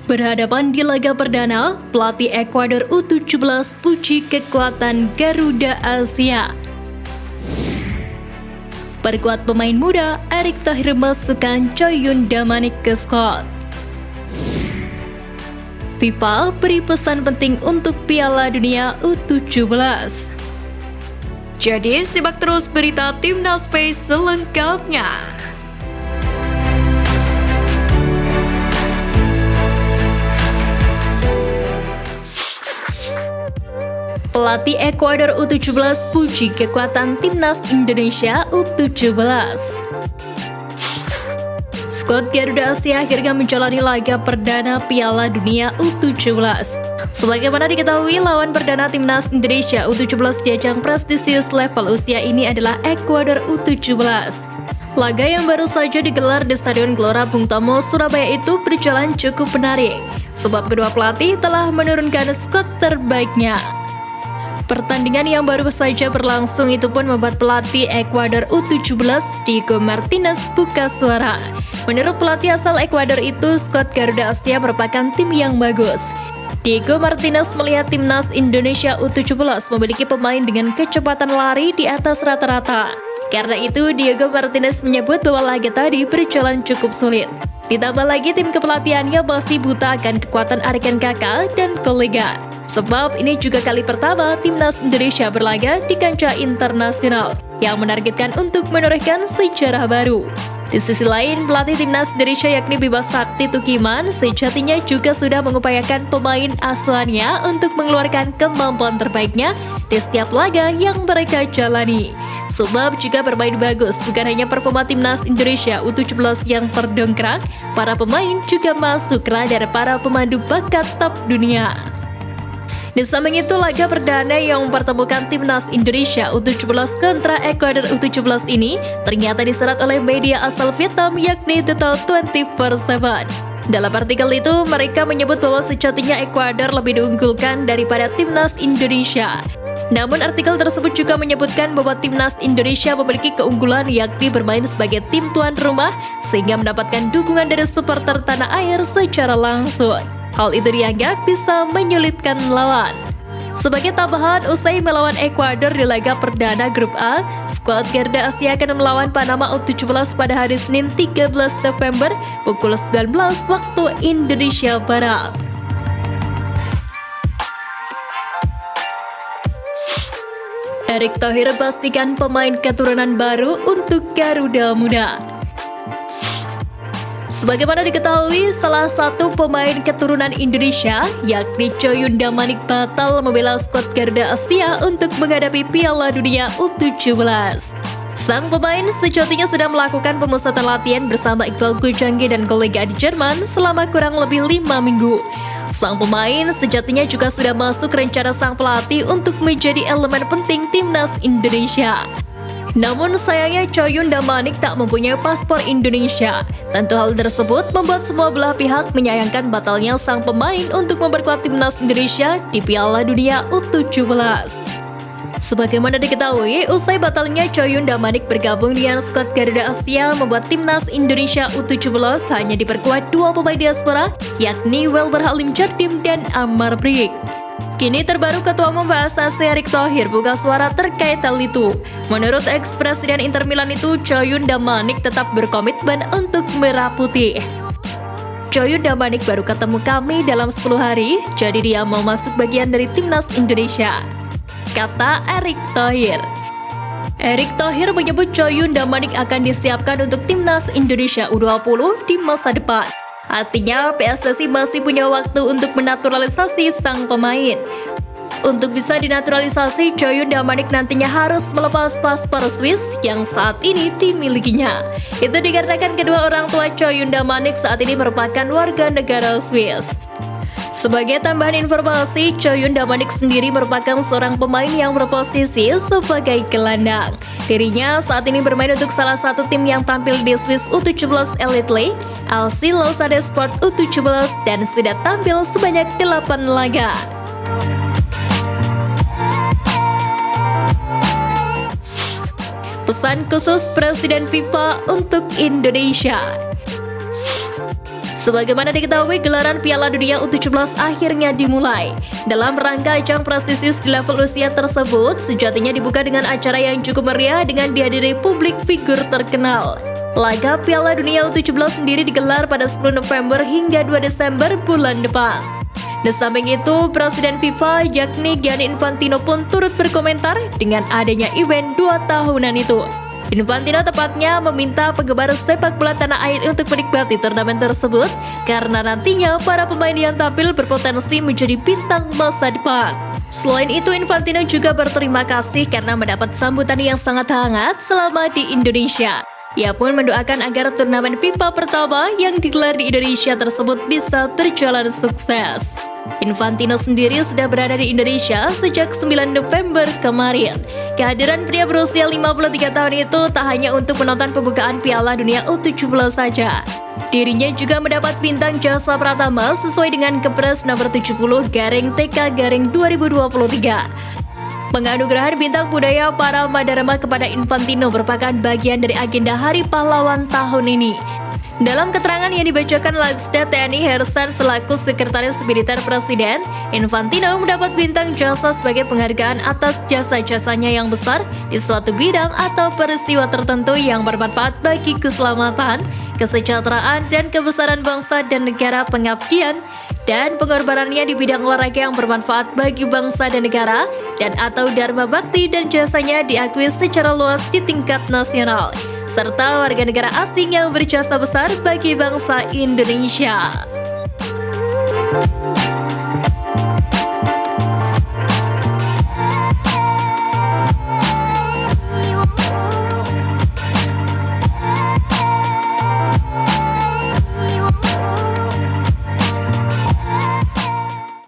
Berhadapan di laga perdana, pelatih Ekuador U17 puji kekuatan Garuda Asia. Perkuat pemain muda, Erick Thohir masukkan Choyun Damanik ke skuad. FIFA beri pesan penting untuk Piala Dunia U17. Jadi simak terus berita Timnas Space selengkapnya. Pelatih Ekuador U17 puji kekuatan Timnas Indonesia U17. Skuad Garuda Asia akhirnya menjalani laga perdana Piala Dunia U17. Sebagaimana diketahui, lawan perdana Timnas Indonesia U17 di ajang prestisius level usia ini adalah Ekuador U17. Laga yang baru saja digelar di Stadion Gelora Bung Tomo, Surabaya itu berjalan cukup menarik, sebab kedua pelatih telah menurunkan skuad terbaiknya. Pertandingan yang baru saja berlangsung itu pun membuat pelatih Ekuador U17, Diego Martinez, buka suara. Menurut pelatih asal Ekuador itu, skuad Garuda Asia merupakan tim yang bagus. Diego Martinez melihat Timnas Indonesia U17 memiliki pemain dengan kecepatan lari di atas rata-rata. Karena itu, Diego Martinez menyebut bahwa laga tadi berjalan cukup sulit. Ditambah lagi tim kepelatihannya pasti buta akan kekuatan Ariken Kakak dan kolega. Sebab ini juga kali pertama Timnas Indonesia berlaga di kancah internasional yang menargetkan untuk menorehkan sejarah baru. Di sisi lain, pelatih Timnas Indonesia yakni Bima Sakti Tukiman sejatinya juga sudah mengupayakan pemain asuhannya untuk mengeluarkan kemampuan terbaiknya di setiap laga yang mereka jalani. Sebab juga bermain bagus, bukan hanya performa Timnas Indonesia U17 yang terdongkrak, para pemain juga masuk radar para pemandu bakat top dunia. Di samping itu, laga perdana yang mempertemukan Timnas Indonesia U17 kontra Ekuador U17 ini ternyata disorot oleh media asal Vietnam yakni Total 24/7. Dalam artikel itu, mereka menyebut bahwa sejatinya Ekuador lebih diunggulkan daripada Timnas Indonesia. Namun artikel tersebut juga menyebutkan bahwa Timnas Indonesia memiliki keunggulan yakni bermain sebagai tim tuan rumah sehingga mendapatkan dukungan dari supporter tanah air secara langsung. Hal itu dianggap bisa menyulitkan lawan. Sebagai tambahan, usai melawan Ekuador di laga perdana Grup A, skuad Garuda Asia akan melawan Panama U17 pada hari Senin 13 November pukul 19 waktu Indonesia Barat. Erick Thohir pastikan pemain keturunan baru untuk Garuda Muda. Sebagaimana diketahui, salah satu pemain keturunan Indonesia, yakni Choyun Damanik, batal membela skuad Garuda Asia untuk menghadapi Piala Dunia U17. Sang pemain sejatinya sudah melakukan pemusatan latihan bersama Iqbal Gujanggi dan kolega di Jerman selama kurang lebih 5 minggu. Sang pemain sejatinya juga sudah masuk rencana sang pelatih untuk menjadi elemen penting Timnas Indonesia. Namun sayangnya Choyun Damanik tak mempunyai paspor Indonesia. Tentu hal tersebut membuat semua belah pihak menyayangkan batalnya sang pemain untuk memperkuat Timnas Indonesia di Piala Dunia U17. Sebagaimana diketahui, usai batalnya Choyun Damanik bergabung dengan skuad Garuda Asia membuat Timnas Indonesia U17 hanya diperkuat dua pemain diaspora, yakni Welber Halim Jardim dan Amar Brik. Kini terbaru Ketua Umum PSSI Erick Thohir buka suara terkait hal itu. Menurut ex-presiden Inter Milan itu, Choyun Damanik tetap berkomitmen untuk merah putih. Choyun Damanik baru ketemu kami dalam 10 hari, jadi dia mau masuk bagian dari Timnas Indonesia, kata Erick Thohir. Erick Thohir menyebut Choyun Damanik akan disiapkan untuk Timnas Indonesia U20 di masa depan. Artinya PSSI masih punya waktu untuk menaturalisasi sang pemain. Untuk bisa dinaturalisasi, Choyun Damanik nantinya harus melepas paspor Swiss yang saat ini dimilikinya. Itu dikarenakan kedua orang tua Choyun Damanik saat ini merupakan warga negara Swiss. Sebagai tambahan informasi, Choyun Damanik sendiri merupakan seorang pemain yang berposisi sebagai gelandang. Dirinya saat ini bermain untuk salah satu tim yang tampil di Swiss U17 Elite League, FC Lausanne Sport U17, dan sudah tampil sebanyak 8 laga. Pesan khusus Presiden FIFA untuk Indonesia. Sebagaimana diketahui, gelaran Piala Dunia U17 akhirnya dimulai. Dalam rangka ajang prestisius di level usia tersebut, sejatinya dibuka dengan acara yang cukup meriah dengan dihadiri publik figur terkenal. Laga Piala Dunia U17 sendiri digelar pada 10 November hingga 2 Desember bulan depan. Di samping itu, Presiden FIFA yakni Gianni Infantino pun turut berkomentar dengan adanya event 2 tahunan itu. Infantino tepatnya meminta penggemar sepak bola tanah air untuk menikmati turnamen tersebut karena nantinya para pemain yang tampil berpotensi menjadi bintang masa depan. Selain itu, Infantino juga berterima kasih karena mendapat sambutan yang sangat hangat selama di Indonesia. Ia pun mendoakan agar turnamen FIFA pertama yang digelar di Indonesia tersebut bisa berjalan sukses. Infantino sendiri sudah berada di Indonesia sejak 9 November kemarin. Kehadiran pria berusia 53 tahun itu tak hanya untuk menonton pembukaan Piala Dunia U17 saja. Dirinya juga mendapat bintang jasa pratama sesuai dengan Kepres nomor 70/TK/2023. Penganugerahan bintang budaya para Madarama kepada Infantino merupakan bagian dari agenda Hari Pahlawan tahun ini. Dalam keterangan yang dibacakan Laksda TNI Hersan selaku Sekretaris Militer Presiden, Infantino mendapat bintang jasa sebagai penghargaan atas jasa-jasanya yang besar di suatu bidang atau peristiwa tertentu yang bermanfaat bagi keselamatan, kesejahteraan, dan kebesaran bangsa dan negara, pengabdian dan pengorbanannya di bidang olahraga yang bermanfaat bagi bangsa dan negara, dan atau dharma bakti dan jasanya diakui secara luas di tingkat nasional, serta warga negara asing yang berjasa besar bagi bangsa Indonesia.